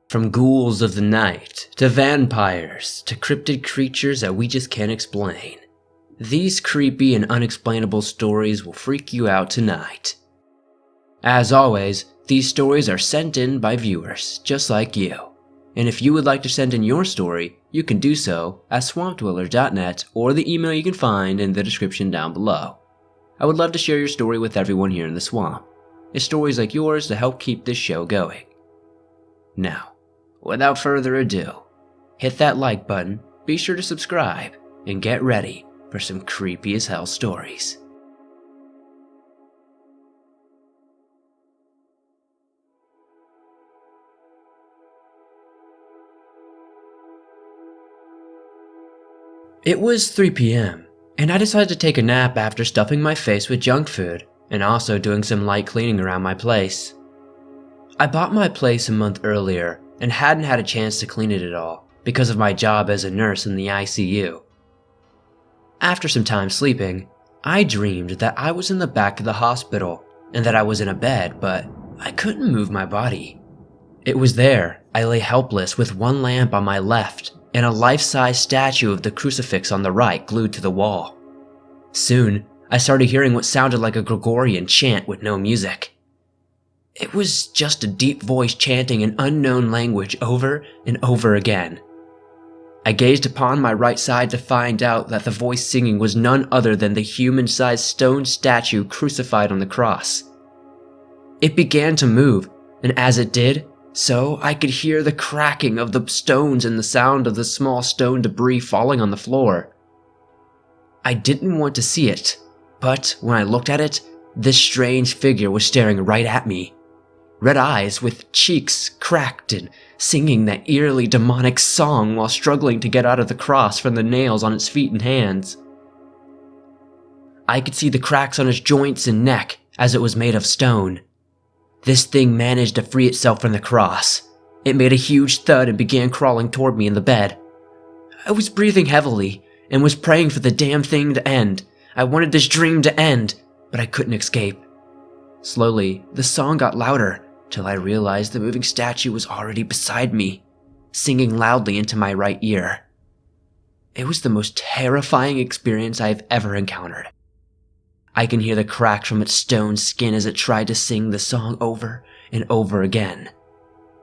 From ghouls of the night, to vampires, to cryptid creatures that we just can't explain. These creepy and unexplainable stories will freak you out tonight. As always, these stories are sent in by viewers, just like you. And if you would like to send in your story, you can do so at swampdweller.net or the email you can find in the description down below. I would love to share your story with everyone here in the swamp. It's stories like yours that help keep this show going. Now, without further ado, hit that like button, be sure to subscribe, and get ready for some creepy as hell stories. It was 3 p.m., and I decided to take a nap after stuffing my face with junk food and also doing some light cleaning around my place. I bought my place a month earlier and hadn't had a chance to clean it at all because of my job as a nurse in the ICU. After some time sleeping, I dreamed that I was in the back of the hospital and that I was in a bed, but I couldn't move my body. It was there. I lay helpless with one lamp on my left and a life-size statue of the crucifix on the right glued to the wall. Soon, I started hearing what sounded like a Gregorian chant with no music. It was just a deep voice chanting an unknown language over and over again. I gazed upon my right side to find out that the voice singing was none other than the human-sized stone statue crucified on the cross. It began to move, and as it did, so I could hear the cracking of the stones and the sound of the small stone debris falling on the floor. I didn't want to see it, but when I looked at it, this strange figure was staring right at me. Red eyes with cheeks cracked and singing that eerily demonic song while struggling to get out of the cross from the nails on its feet and hands. I could see the cracks on its joints and neck as it was made of stone. This thing managed to free itself from the cross. It made a huge thud and began crawling toward me in the bed. I was breathing heavily and was praying for the damn thing to end. I wanted this dream to end, but I couldn't escape. Slowly, the song got louder, till I realized the moving statue was already beside me, singing loudly into my right ear. It was the most terrifying experience I've ever encountered. I can hear the cracks from its stone skin as it tried to sing the song over and over again.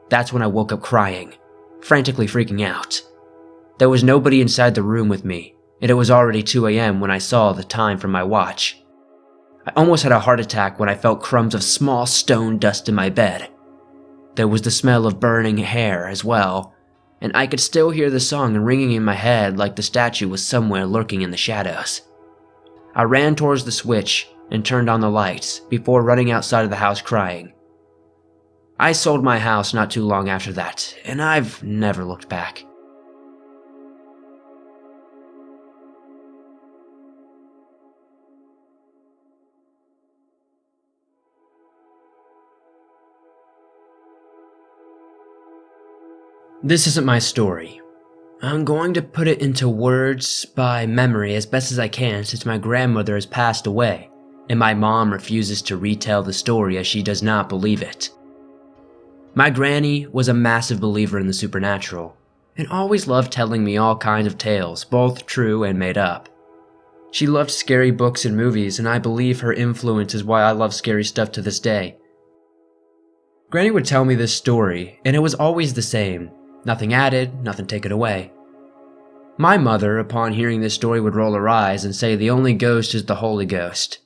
That's when I woke up crying, frantically freaking out. There was nobody inside the room with me, and it was already 2 a.m. when I saw the time from my watch. I almost had a heart attack when I felt crumbs of small stone dust in my bed. There was the smell of burning hair as well, and I could still hear the song ringing in my head like the statue was somewhere lurking in the shadows. I ran towards the switch and turned on the lights before running outside of the house crying. I sold my house not too long after that, and I've never looked back. This isn't my story. I'm going to put it into words by memory as best as I can since my grandmother has passed away, and my mom refuses to retell the story as she does not believe it. My granny was a massive believer in the supernatural, and always loved telling me all kinds of tales, both true and made up. She loved scary books and movies, and I believe her influence is why I love scary stuff to this day. Granny would tell me this story, and it was always the same. Nothing added, nothing taken away. My mother, upon hearing this story, would roll her eyes and say the only ghost is the Holy Ghost.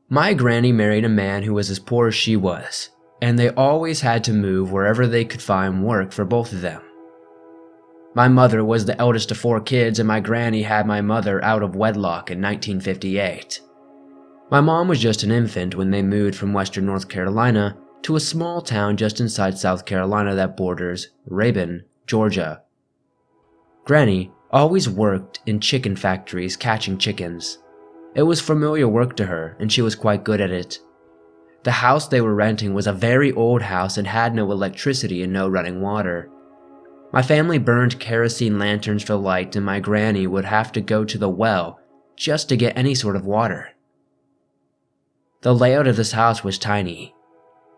My granny married a man who was as poor as she was, and they always had to move wherever they could find work for both of them. My mother was the eldest of 4 kids, and my granny had my mother out of wedlock in 1958. My mom was just an infant when they moved from western North Carolina to a small town just inside South Carolina that borders Rabun, Georgia. Granny always worked in chicken factories catching chickens. It was familiar work to her, and she was quite good at it. The house they were renting was a very old house and had no electricity and no running water. My family burned kerosene lanterns for light, and my granny would have to go to the well just to get any sort of water. The layout of this house was tiny.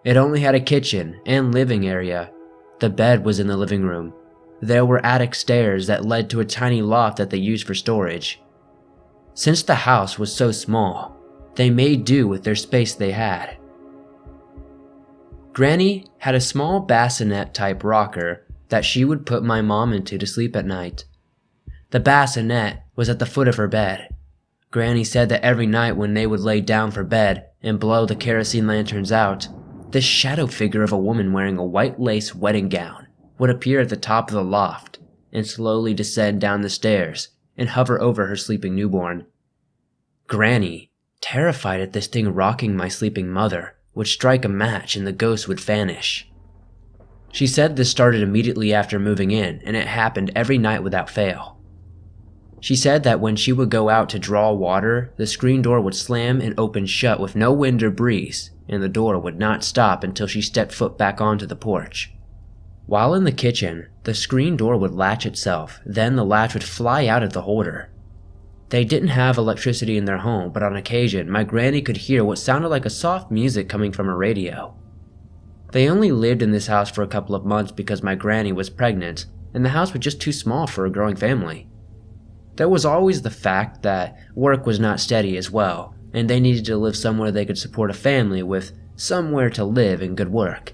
It only had a kitchen and living area. The bed was in the living room. There were attic stairs that led to a tiny loft that they used for storage. Since the house was so small, they made do with their space they had. Granny had a small bassinet-type rocker that she would put my mom into to sleep at night. The bassinet was at the foot of her bed. Granny said that every night when they would lay down for bed and blow the kerosene lanterns out, this shadow figure of a woman wearing a white lace wedding gown would appear at the top of the loft and slowly descend down the stairs and hover over her sleeping newborn. Granny, terrified at this thing rocking my sleeping mother, would strike a match and the ghost would vanish. She said this started immediately after moving in, and it happened every night without fail. She said that when she would go out to draw water, the screen door would slam and open shut with no wind or breeze, and the door would not stop until she stepped foot back onto the porch. While in the kitchen, the screen door would latch itself, then the latch would fly out of the holder. They didn't have electricity in their home, but on occasion, my granny could hear what sounded like a soft music coming from a radio. They only lived in this house for a couple of months because my granny was pregnant, and the house was just too small for a growing family. There was always the fact that work was not steady as well, and they needed to live somewhere they could support a family with somewhere to live and good work.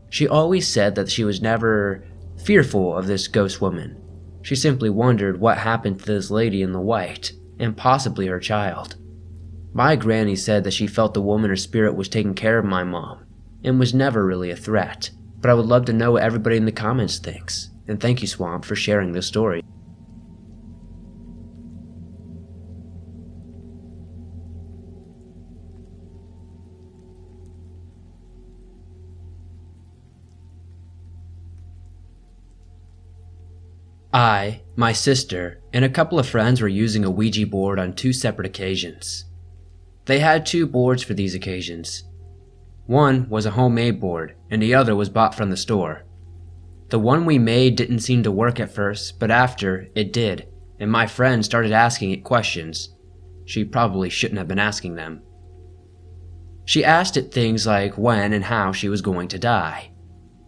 She always said that she was never fearful of this ghost woman. She simply wondered what happened to this lady in the white, and possibly her child. My granny said that she felt the woman or spirit was taking care of my mom, and was never really a threat, but I would love to know what everybody in the comments thinks, and thank you Swamp for sharing this story. I, my sister, and a couple of friends were using a Ouija board on 2 separate occasions. They had 2 boards for these occasions. One was a homemade board, and the other was bought from the store. The one we made didn't seem to work at first, but after, it did, and my friend started asking it questions. She probably shouldn't have been asking them. She asked it things like when and how she was going to die.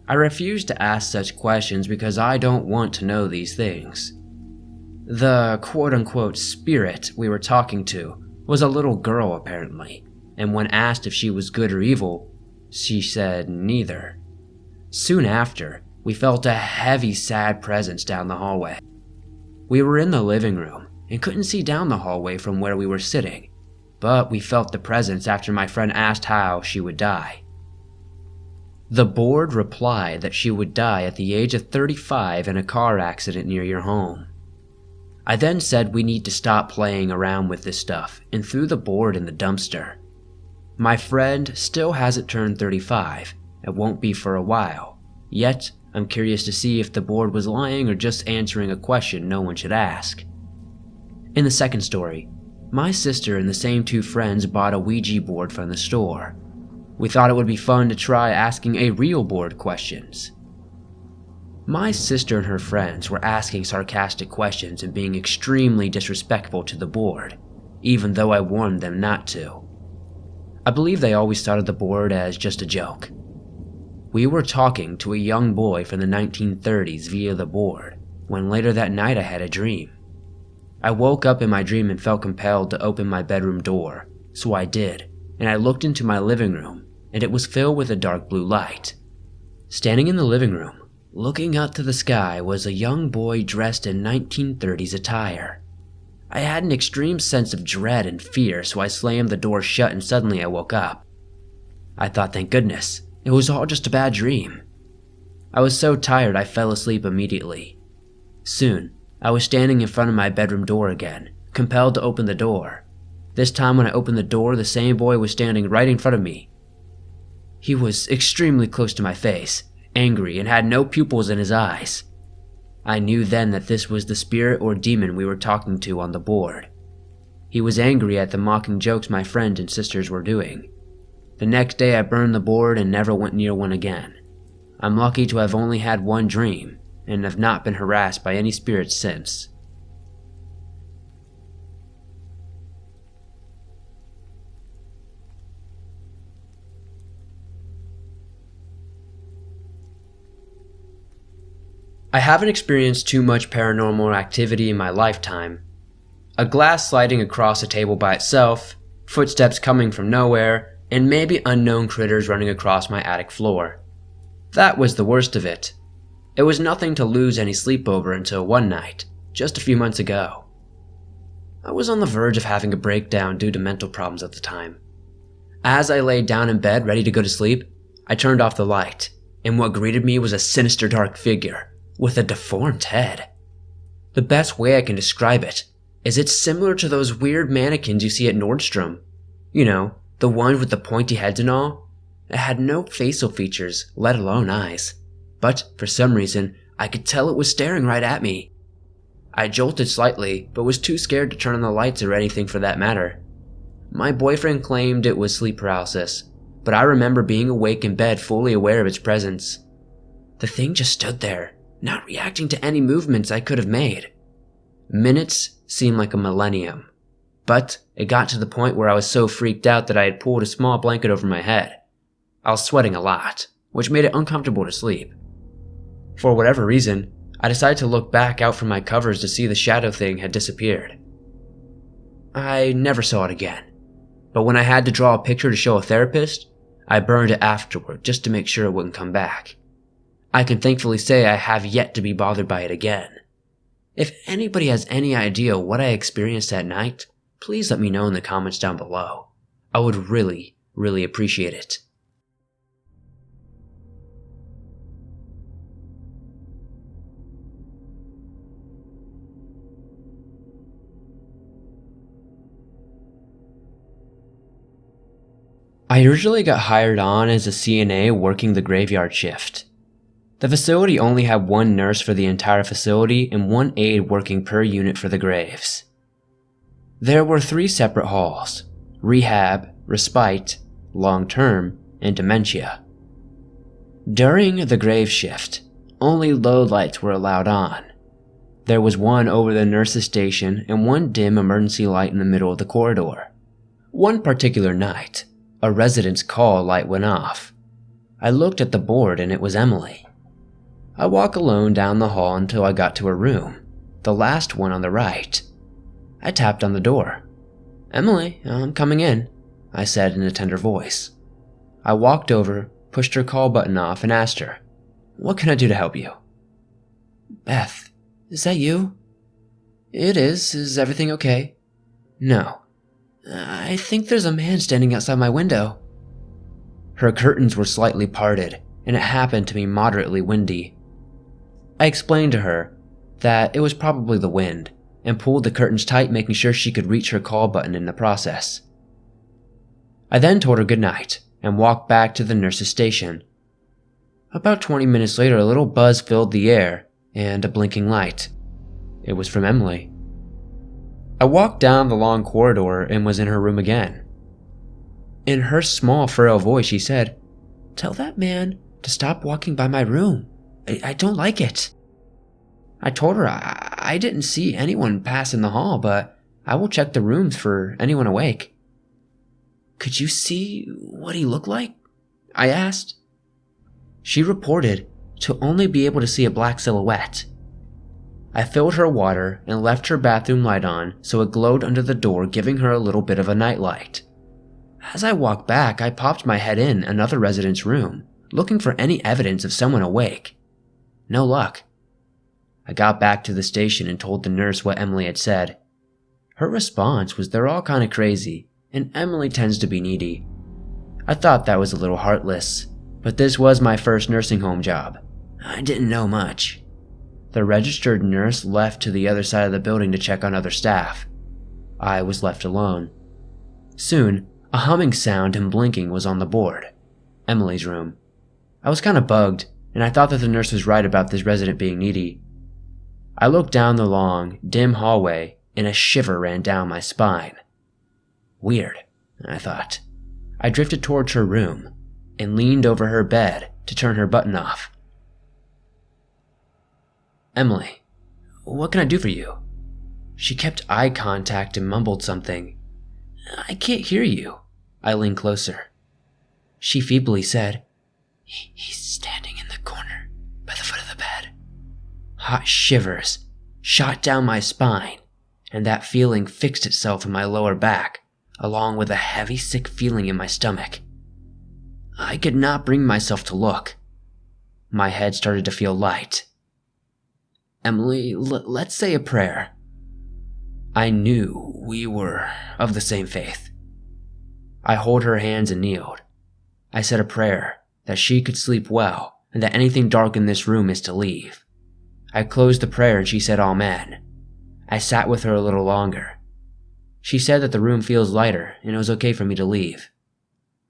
I refused to ask such questions because I don't want to know these things. The quote-unquote spirit we were talking to was a little girl apparently, and when asked if she was good or evil, she said neither. Soon after, we felt a heavy, sad presence down the hallway. We were in the living room and couldn't see down the hallway from where we were sitting, but we felt the presence after my friend asked how she would die. The board replied that she would die at the age of 35 in a car accident near your home. I then said we need to stop playing around with this stuff and threw the board in the dumpster. My friend still hasn't turned 35, it won't be for a while, yet I'm curious to see if the board was lying or just answering a question no one should ask. In the second story, my sister and the same 2 friends bought a Ouija board from the store. We thought it would be fun to try asking a real board questions. My sister and her friends were asking sarcastic questions and being extremely disrespectful to the board, even though I warned them not to. I believe they always thought of the board as just a joke. We were talking to a young boy from the 1930s via the board, when later that night I had a dream. I woke up in my dream and felt compelled to open my bedroom door, so I did, and I looked into my living room, and it was filled with a dark blue light. Standing in the living room, looking up to the sky, was a young boy dressed in 1930s attire. I had an extreme sense of dread and fear, so I slammed the door shut and suddenly I woke up. I thought, thank goodness, it was all just a bad dream. I was so tired I fell asleep immediately. Soon, I was standing in front of my bedroom door again, compelled to open the door. This time when I opened the door, the same boy was standing right in front of me. He was extremely close to my face, angry, and had no pupils in his eyes. I knew then that this was the spirit or demon we were talking to on the board. He was angry at the mocking jokes my friend and sisters were doing. The next day I burned the board and never went near one again. I'm lucky to have only had one dream, and have not been harassed by any spirits since. I haven't experienced too much paranormal activity in my lifetime. A glass sliding across a table by itself, footsteps coming from nowhere, and maybe unknown critters running across my attic floor. That was the worst of it. It was nothing to lose any sleep over until one night, just a few months ago. I was on the verge of having a breakdown due to mental problems at the time. As I laid down in bed ready to go to sleep, I turned off the light, and what greeted me was a sinister dark figure with a deformed head. The best way I can describe it is it's similar to those weird mannequins you see at Nordstrom. You know, the ones with the pointy heads and all. It had no facial features, let alone eyes. But for some reason, I could tell it was staring right at me. I jolted slightly, but was too scared to turn on the lights or anything for that matter. My boyfriend claimed it was sleep paralysis, but I remember being awake in bed fully aware of its presence. The thing just stood there, not reacting to any movements I could have made. Minutes seemed like a millennium, but it got to the point where I was so freaked out that I had pulled a small blanket over my head. I was sweating a lot, which made it uncomfortable to sleep. For whatever reason, I decided to look back out from my covers to see the shadow thing had disappeared. I never saw it again, but when I had to draw a picture to show a therapist, I burned it afterward just to make sure it wouldn't come back. I can thankfully say I have yet to be bothered by it again. If anybody has any idea what I experienced that night, please let me know in the comments down below. I would really, really appreciate it. I originally got hired on as a CNA working the graveyard shift. The facility only had one nurse for the entire facility and one aide working per unit for the graves. There were 3 separate halls: rehab, respite, long-term, and dementia. During the grave shift, only low lights were allowed on. There was one over the nurse's station and one dim emergency light in the middle of the corridor. One particular night, a resident's call light went off. I looked at the board and it was Emily. I walked alone down the hall until I got to her room, the last one on the right. I tapped on the door. "Emily, I'm coming in," I said in a tender voice. I walked over, pushed her call button off, and asked her, "What can I do to help you?" "Beth, is that you?" "It is. Is everything okay?" "No. I think there's a man standing outside my window." Her curtains were slightly parted, and it happened to be moderately windy. I explained to her that it was probably the wind, and pulled the curtains tight, making sure she could reach her call button in the process. I then told her goodnight, and walked back to the nurse's station. About 20 minutes later, a little buzz filled the air, and a blinking light. It was from Emily. I walked down the long corridor and was in her room again. In her small, frail voice, she said, "Tell that man to stop walking by my room. I don't like it." I told her I didn't see anyone pass in the hall, but I will check the rooms for anyone awake. "Could you see what he looked like?" I asked. She reported to only be able to see a black silhouette. I filled her water and left her bathroom light on so it glowed under the door, giving her a little bit of a nightlight. As I walked back, I popped my head in another resident's room, looking for any evidence of someone awake. No luck. I got back to the station and told the nurse what Emily had said. Her response was they're all kind of crazy, and Emily tends to be needy. I thought that was a little heartless, but this was my first nursing home job. I didn't know much. The registered nurse left to the other side of the building to check on other staff. I was left alone. Soon, a humming sound and blinking was on the board. Emily's room. I was kind of bugged, and I thought that the nurse was right about this resident being needy. I looked down the long, dim hallway, and a shiver ran down my spine. Weird, I thought. I drifted towards her room and leaned over her bed to turn her button off. "Emily, what can I do for you?" She kept eye contact and mumbled something. "I can't hear you." I leaned closer. She feebly said, He's standing in the corner by the foot of the bed." Hot shivers shot down my spine, and that feeling fixed itself in my lower back, along with a heavy, sick feeling in my stomach. I could not bring myself to look. My head started to feel light. Emily, let's say a prayer. I knew we were of the same faith. I held her hands and kneeled. I said a prayer that she could sleep well and that anything dark in this room is to leave. I closed the prayer and she said amen. I sat with her a little longer. She said that the room feels lighter and it was okay for me to leave.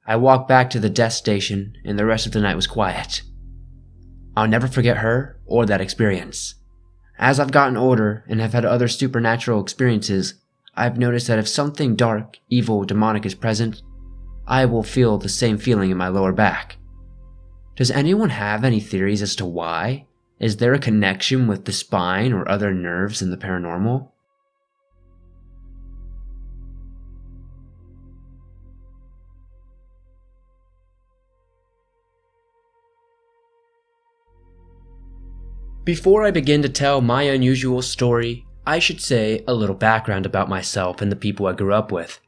I walked back to the desk station and the rest of the night was quiet. I'll never forget her or that experience. As I've gotten older and have had other supernatural experiences, I've noticed that if something dark, evil, demonic is present, I will feel the same feeling in my lower back. Does anyone have any theories as to why? Is there a connection with the spine or other nerves in the paranormal? Before I begin to tell my unusual story, I should say a little background about myself and the people I grew up with.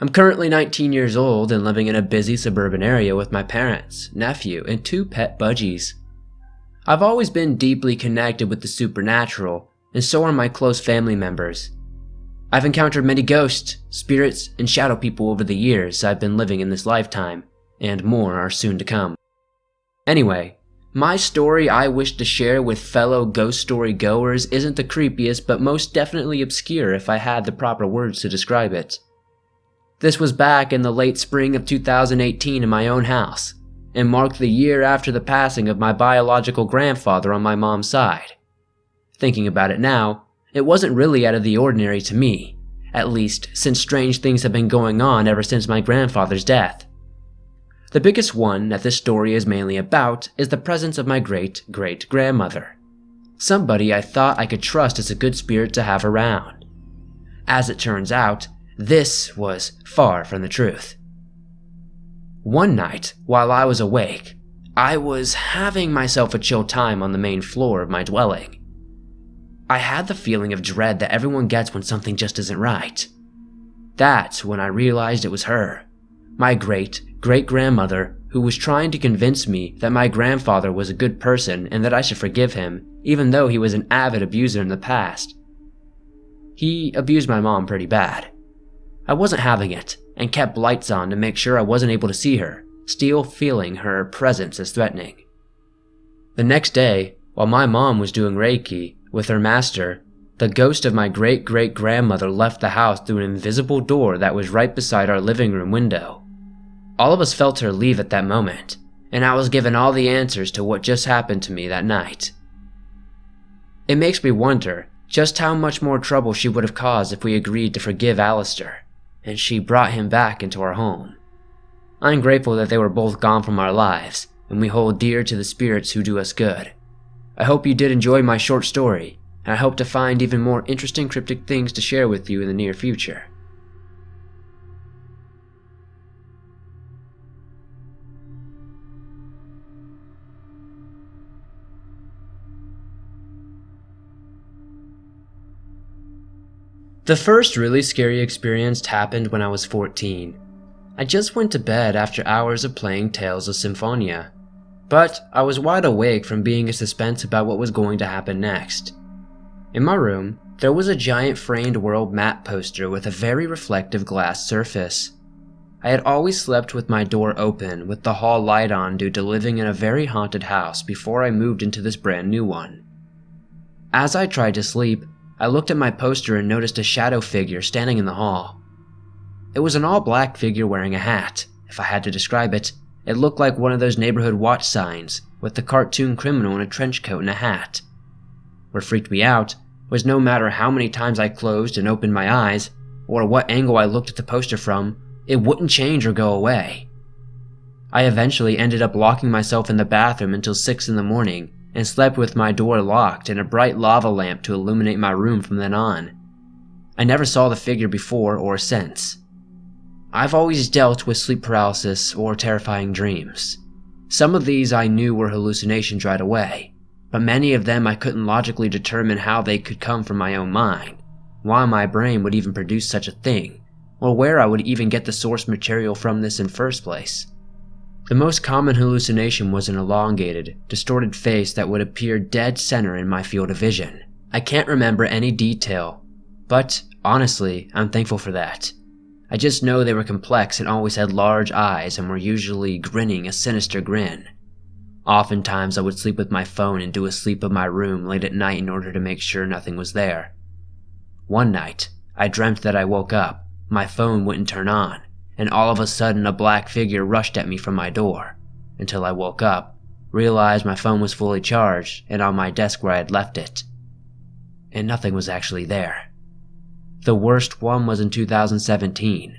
I'm currently 19 years old and living in a busy suburban area with my parents, nephew, and 2 pet budgies. I've always been deeply connected with the supernatural, and so are my close family members. I've encountered many ghosts, spirits, and shadow people over the years I've been living in this lifetime, and more are soon to come. Anyway, my story I wish to share with fellow ghost story goers isn't the creepiest, but most definitely obscure if I had the proper words to describe it. This was back in the late spring of 2018 in my own house, and marked the year after the passing of my biological grandfather on my mom's side. Thinking about it now, it wasn't really out of the ordinary to me, at least since strange things have been going on ever since my grandfather's death. The biggest one that this story is mainly about is the presence of my great-great-grandmother. Somebody I thought I could trust as a good spirit to have around. As it turns out, this was far from the truth. One night, while I was awake, I was having myself a chill time on the main floor of my dwelling. I had the feeling of dread that everyone gets when something just isn't right. That's when I realized it was her, my great-great-grandmother, who was trying to convince me that my grandfather was a good person and that I should forgive him, even though he was an avid abuser in the past. He abused my mom pretty bad. I wasn't having it, and kept lights on to make sure I wasn't able to see her, still feeling her presence as threatening. The next day, while my mom was doing Reiki with her master, the ghost of my great-great-grandmother left the house through an invisible door that was right beside our living room window. All of us felt her leave at that moment, and I was given all the answers to what just happened to me that night. It makes me wonder just how much more trouble she would have caused if we agreed to forgive Alistair, and she brought him back into our home. I'm grateful that they were both gone from our lives, and we hold dear to the spirits who do us good. I hope you did enjoy my short story, and I hope to find even more interesting cryptic things to share with you in the near future. The first really scary experience happened when I was 14. I just went to bed after hours of playing Tales of Symphonia, but I was wide awake from being in suspense about what was going to happen next. In my room, there was a giant framed world map poster with a very reflective glass surface. I had always slept with my door open with the hall light on due to living in a very haunted house before I moved into this brand new one. As I tried to sleep, I looked at my poster and noticed a shadow figure standing in the hall. It was an all-black figure wearing a hat. If I had to describe it, it looked like one of those neighborhood watch signs with the cartoon criminal in a trench coat and a hat. What freaked me out was no matter how many times I closed and opened my eyes, or what angle I looked at the poster from, it wouldn't change or go away. I eventually ended up locking myself in the bathroom until 6 in the morning and slept with my door locked and a bright lava lamp to illuminate my room from then on. I never saw the figure before or since. I've always dealt with sleep paralysis or terrifying dreams. Some of these I knew were hallucinations right away, but many of them I couldn't logically determine how they could come from my own mind, why my brain would even produce such a thing, or where I would even get the source material from this in first place. The most common hallucination was an elongated, distorted face that would appear dead center in my field of vision. I can't remember any detail, but honestly, I'm thankful for that. I just know they were complex and always had large eyes and were usually grinning a sinister grin. Oftentimes I would sleep with my phone and do a sleep of my room late at night in order to make sure nothing was there. One night, I dreamt that I woke up, my phone wouldn't turn on, and all of a sudden a black figure rushed at me from my door, until I woke up, realized my phone was fully charged and on my desk where I had left it. And nothing was actually there. The worst one was in 2017.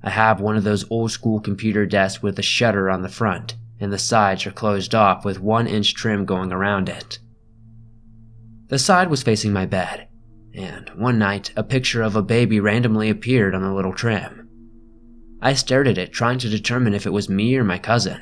I have one of those old school computer desks with a shutter on the front, and the sides are closed off with 1-inch trim going around it. The side was facing my bed, and one night a picture of a baby randomly appeared on the little trim. I stared at it, trying to determine if it was me or my cousin,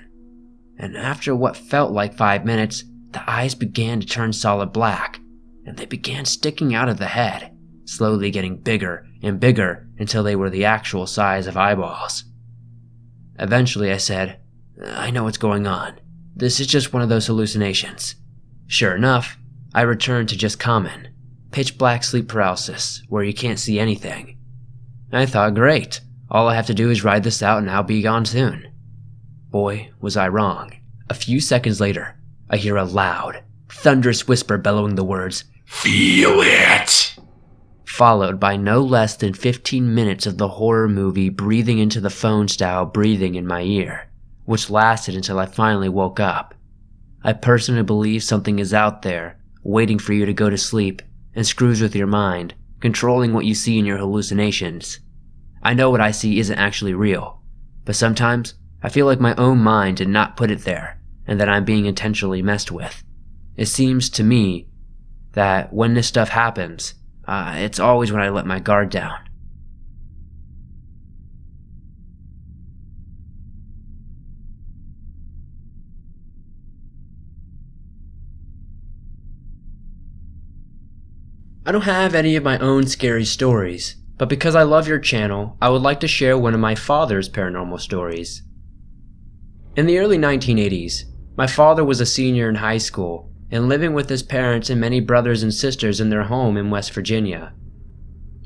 and after what felt like 5 minutes, the eyes began to turn solid black, and they began sticking out of the head, slowly getting bigger and bigger until they were the actual size of eyeballs. Eventually I said, "I know what's going on. This is just one of those hallucinations." Sure enough, I returned to just common, pitch black sleep paralysis, where you can't see anything. I thought, great, all I have to do is ride this out and I'll be gone soon. Boy, was I wrong. A few seconds later, I hear a loud, thunderous whisper bellowing the words, "Feel it!" followed by no less than 15 minutes of the horror movie breathing into the phone style breathing in my ear, which lasted until I finally woke up. I personally believe something is out there, waiting for you to go to sleep, and screws with your mind, controlling what you see in your hallucinations. I know what I see isn't actually real, but sometimes I feel like my own mind did not put it there, and that I'm being intentionally messed with. It seems to me that when this stuff happens, it's always when I let my guard down. I don't have any of my own scary stories, but because I love your channel, I would like to share one of my father's paranormal stories. In the early 1980s, my father was a senior in high school and living with his parents and many brothers and sisters in their home in West Virginia.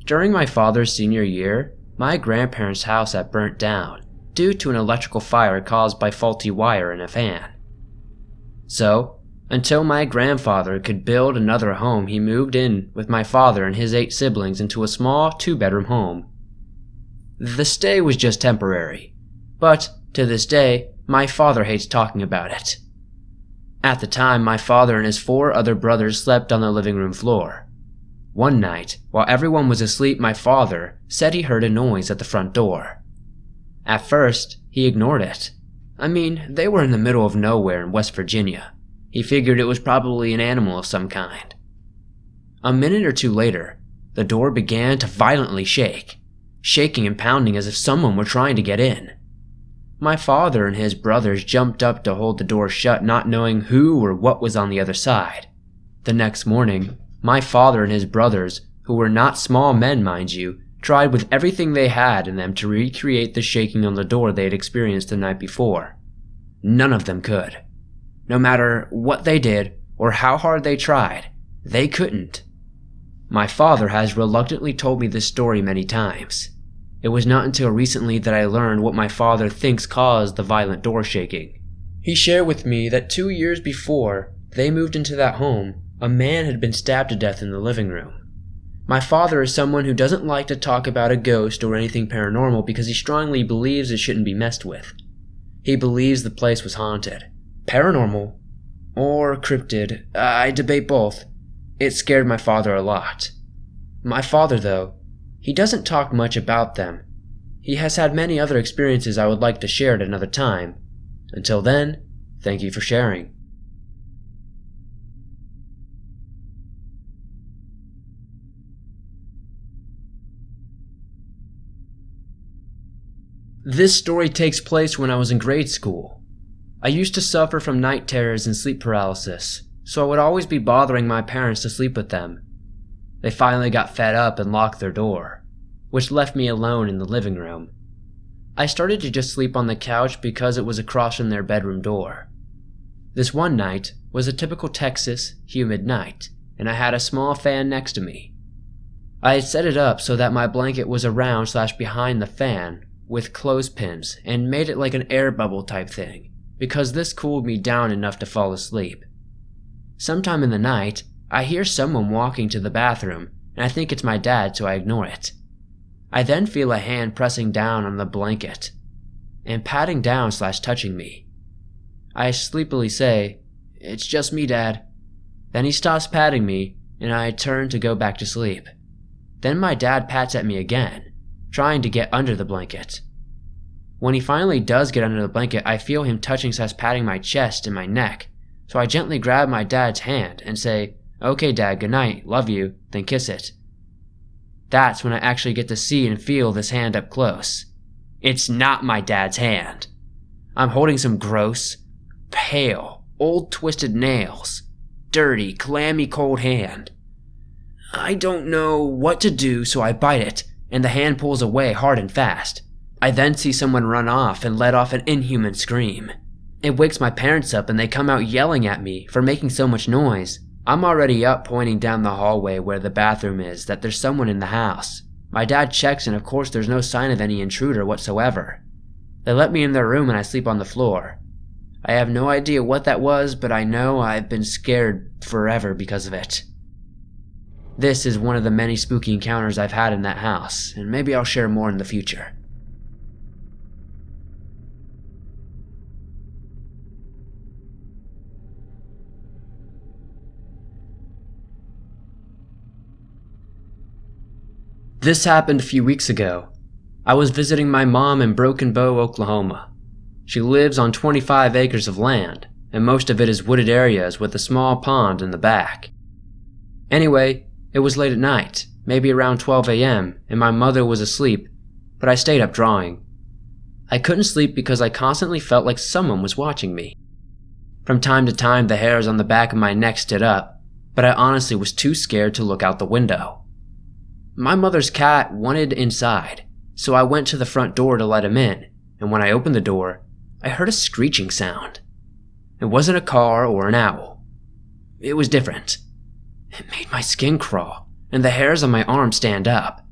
During my father's senior year, my grandparents' house had burnt down due to an electrical fire caused by faulty wire in a fan. So, until my grandfather could build another home, he moved in with my father and his 8 siblings into a small 2-bedroom home. The stay was just temporary, but to this day, my father hates talking about it. At the time, my father and his 4 other brothers slept on the living room floor. One night, while everyone was asleep, my father said he heard a noise at the front door. At first, he ignored it. I mean, they were in the middle of nowhere in West Virginia. He figured it was probably an animal of some kind. A minute or two later, the door began to violently shake, shaking and pounding as if someone were trying to get in. My father and his brothers jumped up to hold the door shut, not knowing who or what was on the other side. The next morning, my father and his brothers, who were not small men mind you, tried with everything they had in them to recreate the shaking on the door they had experienced the night before. None of them could. No matter what they did or how hard they tried, they couldn't. My father has reluctantly told me this story many times. It was not until recently that I learned what my father thinks caused the violent door shaking. He shared with me that 2 years before they moved into that home, a man had been stabbed to death in the living room. My father is someone who doesn't like to talk about a ghost or anything paranormal because he strongly believes it shouldn't be messed with. He believes the place was haunted. Paranormal or cryptid, I debate both. It scared my father a lot. My father, though, he doesn't talk much about them. He has had many other experiences I would like to share at another time. Until then, thank you for sharing. This story takes place when I was in grade school. I used to suffer from night terrors and sleep paralysis, so I would always be bothering my parents to sleep with them. They finally got fed up and locked their door, which left me alone in the living room. I started to just sleep on the couch because it was across from their bedroom door. This one night was a typical Texas, humid night, and I had a small fan next to me. I had set it up so that my blanket was around/behind the fan with clothespins and made it like an air bubble type thing, because this cooled me down enough to fall asleep. Sometime in the night, I hear someone walking to the bathroom, and I think it's my dad, so I ignore it. I then feel a hand pressing down on the blanket and patting down/touching me. I sleepily say, "It's just me, Dad." Then he stops patting me, and I turn to go back to sleep. Then my dad pats at me again, trying to get under the blanket. When he finally does get under the blanket, I feel him touching/patting my chest and my neck, so I gently grab my dad's hand and say, "Okay, Dad, good night, love you," then kiss it. That's when I actually get to see and feel this hand up close. It's not my dad's hand. I'm holding some gross, pale, old twisted nails. Dirty, clammy cold hand. I don't know what to do, so I bite it, and the hand pulls away hard and fast. I then see someone run off and let off an inhuman scream. It wakes my parents up and they come out yelling at me for making so much noise. I'm already up pointing down the hallway where the bathroom is that there's someone in the house. My dad checks and of course there's no sign of any intruder whatsoever. They let me in their room and I sleep on the floor. I have no idea what that was, but I know I've been scared forever because of it. This is one of the many spooky encounters I've had in that house, and maybe I'll share more in the future. This happened a few weeks ago. I was visiting my mom in Broken Bow, Oklahoma. She lives on 25 acres of land, and most of it is wooded areas with a small pond in the back. Anyway, it was late at night, maybe around 12 a.m., and my mother was asleep, but I stayed up drawing. I couldn't sleep because I constantly felt like someone was watching me. From time to time, the hairs on the back of my neck stood up, but I honestly was too scared to look out the window. My mother's cat wanted inside, so I went to the front door to let him in, and when I opened the door, I heard a screeching sound. It wasn't a car or an owl. It was different. It made my skin crawl, and the hairs on my arm stand up.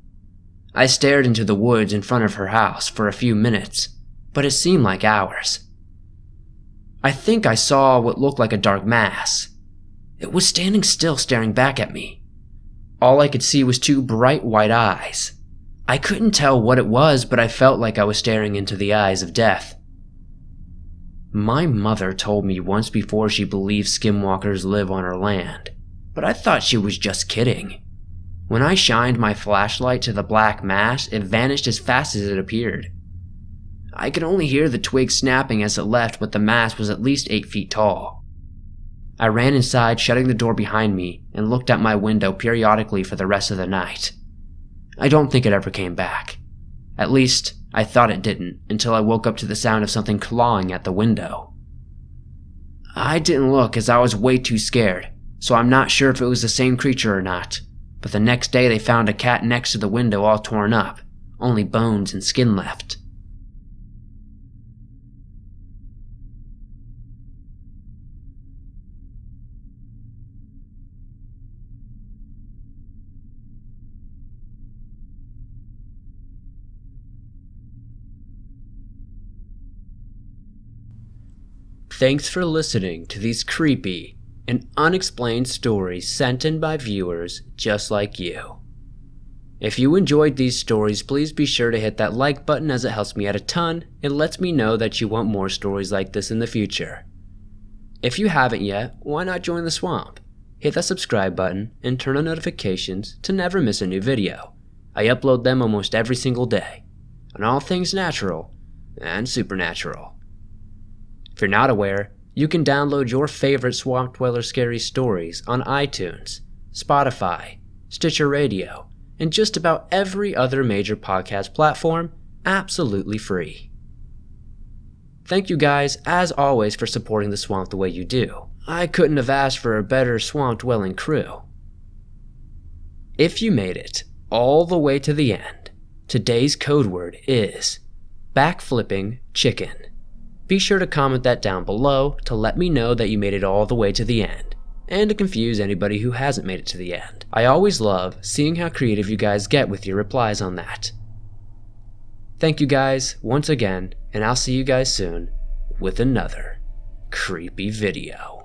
I stared into the woods in front of her house for a few minutes, but it seemed like hours. I think I saw what looked like a dark mass. It was standing still staring back at me. All I could see was two bright white eyes. I couldn't tell what it was, but I felt like I was staring into the eyes of death. My mother told me once before she believes skinwalkers live on her land, but I thought she was just kidding. When I shined my flashlight to the black mass, it vanished as fast as it appeared. I could only hear the twig snapping as it left, but the mass was at least 8 feet tall. I ran inside, shutting the door behind me, and looked out my window periodically for the rest of the night. I don't think it ever came back. At least, I thought it didn't, until I woke up to the sound of something clawing at the window. I didn't look as I was way too scared, so I'm not sure if it was the same creature or not, but the next day they found a cat next to the window all torn up, only bones and skin left. Thanks for listening to these creepy and unexplained stories sent in by viewers just like you. If you enjoyed these stories, please be sure to hit that like button as it helps me out a ton and lets me know that you want more stories like this in the future. If you haven't yet, why not join the swamp? Hit that subscribe button and turn on notifications to never miss a new video. I upload them almost every single day, on all things natural and supernatural. If you're not aware, you can download your favorite Swamp Dweller scary stories on iTunes, Spotify, Stitcher Radio, and just about every other major podcast platform, absolutely free. Thank you guys, as always, for supporting the swamp the way you do. I couldn't have asked for a better swamp-dwelling crew. If you made it all the way to the end, today's code word is backflipping chicken. Be sure to comment that down below to let me know that you made it all the way to the end, and to confuse anybody who hasn't made it to the end. I always love seeing how creative you guys get with your replies on that. Thank you guys once again, and I'll see you guys soon with another creepy video.